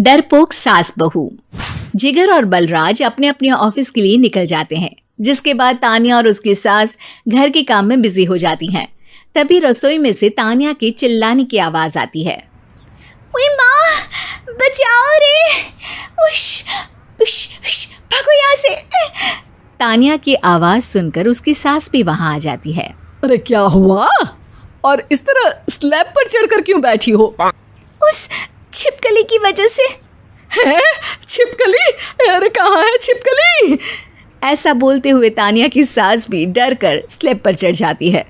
डरपोक सास बहू। जिगर और बलराज अपने अपने ऑफिस के लिए निकल जाते हैं, जिसके बाद तान्या और उसकी सास घर के काम में बिजी हो जाती हैं। तभी रसोई में से तान्या के चिल्लाने की आवाज आती है। ओए माँ, बचाओ रे, उश, उश, उश, भागो यहाँ से। तान्या की आवाज सुनकर उसकी सास भी वहां आ जाती है। अरे क्या हुआ? और इस तरह स्लैब पर चढ़कर क्यों बैठी हो? उस छिपकली की वजह से। है? छिपकली? अरे कहाँ है छिपकली? ऐसा बोलते हुए तान्या की सास भी डर कर स्लैब पर चढ़ जाती है।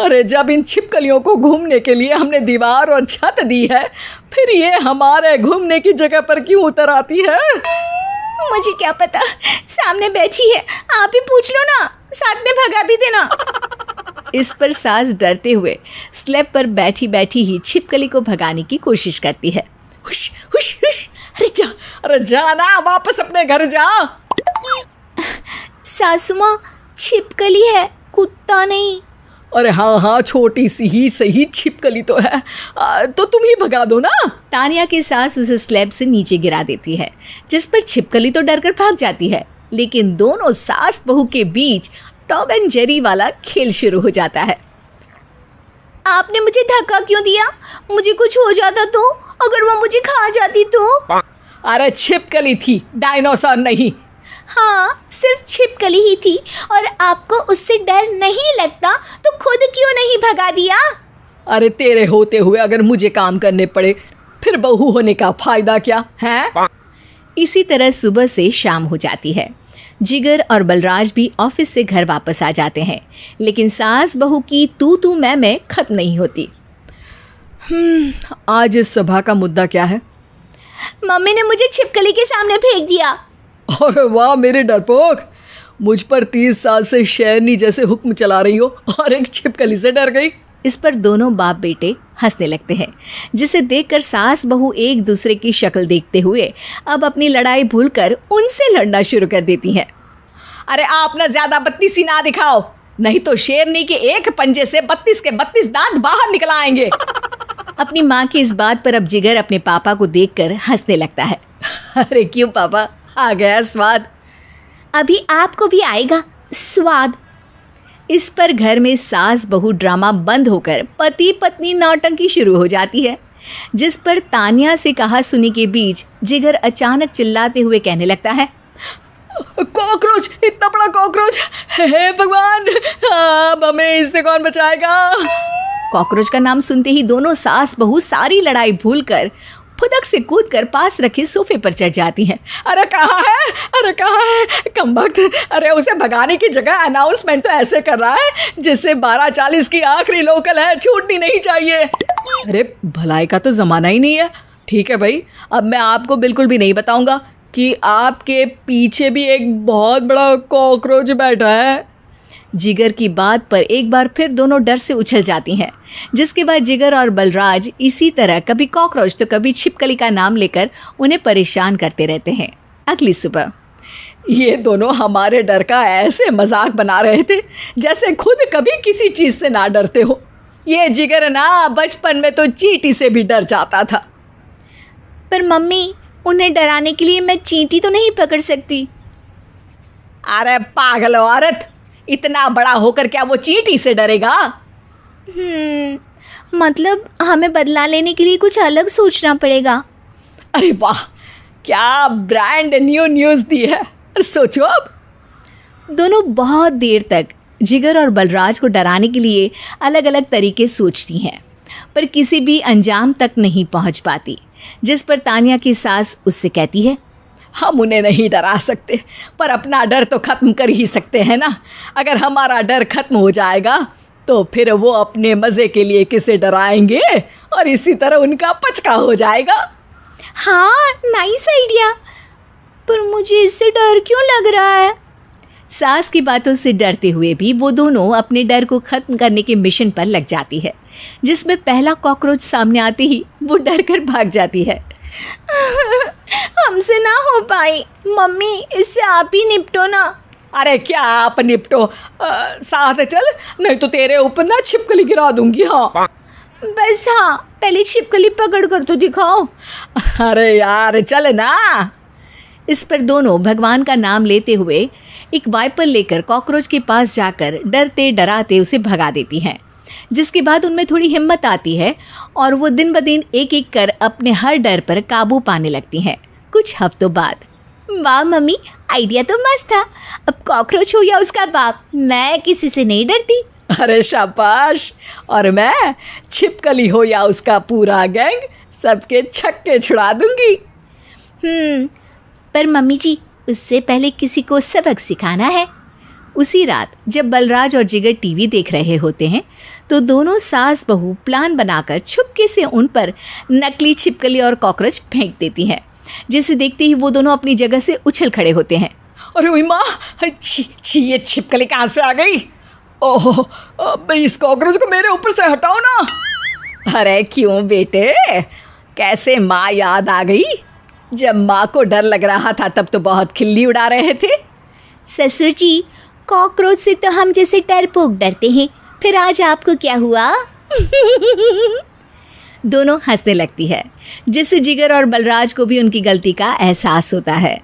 अरे जब इन छिपकलियों को घूमने के लिए हमने दीवार और छत दी है, फिर ये हमारे घूमने की जगह पर क्यों उतर आती है? मुझे क्या पता, सामने बैठी है, आप ही पूछ लो ना, साथ में भगा भी देना। इस पर सास डरते हुए स्लैब पर बैठी बैठी ही छिपकली को भगाने की कोशिश करती है। हुश, हुश, हुश, अरे जा ना, वापस अपने घर जा। सासू माँ, छिपकली है, कुत्ता नहीं। अरे हाँ, छोटी सी ही सही छिपकली तो है, तो तुम ही भगा दो ना। तान्या की सास उसे स्लैब से नीचे गिरा देती है, जिस पर छिपकली तो डरकर भाग जाती है। लेकिन दोनों सास बहू के बीच टॉम एंड जेरी वाला खेल शुरू हो जाता है। आपने मुझे धक्का क्यों दिया? मुझे कुछ हो जाता तो? अगर वो मुझे खा जाती तो? अरे छिपकली थी, डायनासोर नहीं। हाँ, सिर्फ छिपकली ही थी, और आपको उससे डर नहीं लगता तो खुद क्यों नहीं भगा दिया? अरे तेरे होते हुए अगर मुझे काम करने पड़े, फिर बहू होने का फायदा क्या है? इसी तरह सुबह से शाम हो जाती है। जिगर और बलराज भी ऑफिस से घर वापस आ जाते हैं, लेकिन सास बहू की तू मैं खत्म नहीं होती। आज इस सभा का मुद्दा क्या है? मम्मी ने मुझे छिपकली के सामने फेंक दिया। अरे वाह मेरे डरपोक, मुझ पर 30 साल से शेरनी जैसे हुक्म चला रही हो और एक छिपकली से डर गई। इस पर दोनों बाप बेटे हंसने लगते हैं, जिसे देखकर सास बहू एक दूसरे की शक्ल देखते हुए अब अपनी लड़ाई भूलकर उनसे लड़ना शुरू कर देती हैं। अरे आप ना ज्यादा बत्तीसी ना दिखाओ, नहीं तो शेरनी के एक पंजे से 32 के 32 दांत बाहर निकल आएंगे। अपनी माँ की इस बात पर अब जिगर अपने पापा को देखकर हंसने लगता है। अरे क्यों पापा, आ गया स्वाद? अभी आपको भी आएगा स्वाद। इस पर घर में सास बहू ड्रामा बंद होकर पति पत्नी नौटंकी शुरू हो जाती है, जिस पर तान्या से कहा सुनी के बीच जिगर अचानक चिल्लाते हुए कहने लगता है। कॉकरोच, इतना बड़ा कॉकरोच, हे भगवान, अब हमें इससे कौन बचाएगा? कॉकरोच का नाम सुनते ही दोनों सास बहू सारी लड़ाई भूलकर फुदक से कूदकर पास रखे सोफे पर चढ़ जाती हैं। अरे कहाँ है, अरे कहाँ है कमबख्त? अरे उसे भगाने की जगह अनाउंसमेंट तो ऐसे कर रहा है जैसे 12:40 की आखिरी लोकल है, छूटनी नहीं चाहिए। अरे भलाई का तो ज़माना ही नहीं है। ठीक है भाई, अब मैं आपको बिल्कुल भी नहीं बताऊंगा कि आपके पीछे भी एक बहुत बड़ा कॉकरोच बैठा है। जिगर की बात पर एक बार फिर दोनों डर से उछल जाती हैं, जिसके बाद जिगर और बलराज इसी तरह कभी कॉकरोच तो कभी छिपकली का नाम लेकर उन्हें परेशान करते रहते हैं। अगली सुबह ये दोनों हमारे डर का ऐसे मजाक बना रहे थे जैसे खुद कभी किसी चीज़ से ना डरते हो। ये जिगर ना बचपन में तो चींटी से भी डर जाता था। पर मम्मी, उन्हें डराने के लिए मैं चींटी तो नहीं पकड़ सकती। अरे पागल औरत, इतना बड़ा होकर क्या वो चींटी से डरेगा? मतलब हमें बदला लेने के लिए कुछ अलग सोचना पड़ेगा। अरे वाह, क्या ब्रांड न्यू न्यूज़ दी है। सोचो अब। दोनों बहुत देर तक जिगर और बलराज को डराने के लिए अलग अलग तरीके सोचती हैं, पर किसी भी अंजाम तक नहीं पहुंच पाती, जिस पर तान्या की सास उससे कहती है। हम उन्हें नहीं डरा सकते, पर अपना डर तो ख़त्म कर ही सकते हैं ना। अगर हमारा डर ख़त्म हो जाएगा तो फिर वो अपने मज़े के लिए किसे डराएंगे और इसी तरह उनका पचका हो जाएगा। हाँ, नाइस आइडिया, पर मुझे इससे डर क्यों लग रहा है? सास की बातों से डरते हुए भी वो दोनों अपने डर को ख़त्म करने के मिशन पर लग जाती है, जिसमें पहला कॉकरोच सामने आते ही वो डर कर भाग जाती है। हमसे ना हो पाई मम्मी, इससे आप ही निपटो ना। अरे क्या आप निपटो, साथ चल, नहीं तो तेरे ऊपर ना छिपकली गिरा दूंगी। हाँ बस, हाँ पहले छिपकली पकड़ कर तो दिखाओ। अरे यार चल ना। इस पर दोनों भगवान का नाम लेते हुए एक वाइपर लेकर कॉकरोच के पास जाकर डरते डराते उसे भगा देती हैं, जिसके बाद उनमें थोड़ी हिम्मत आती है और वो दिन ब दिन एक एक कर अपने हर डर पर काबू पाने लगती हैं। कुछ हफ्तों बाद, वाह मम्मी, आइडिया तो मस्त था। अब कॉकरोच हो या उसका बाप, मैं किसी से नहीं डरती। अरे शाबाश। और मैं छिपकली हो या उसका पूरा गैंग, सबके छक्के छुड़ा दूंगी। पर मम्मी जी, उससे पहले किसी को सबक सिखाना है। उसी रात जब बलराज और जिगर टीवी देख रहे होते हैं तो दोनों सास बहू प्लान बनाकर छुपके से उन पर नकली छिपकली और कॉकरोच फेंक देती हैं, जिसे देखते ही वो दोनों अपनी जगह से उछल खड़े होते हैं। अरे ओई माँ, छी ये छिपकली कहाँ से आ गई? ओह, अब इस कॉकरोच को मेरे ऊपर से हटाओ ना। अरे क्यों बेटे, कैसे माँ याद आ गई? जब माँ को डर लग रहा था तब तो बहुत खिल्ली उड़ा रहे थे। ससुर जी, कॉकरोच से तो हम जैसे डरपोक डरते हैं, फिर आज आपको क्या हुआ? दोनों हंसने लगती है, जिससे जिगर और बलराज को भी उनकी गलती का एहसास होता है।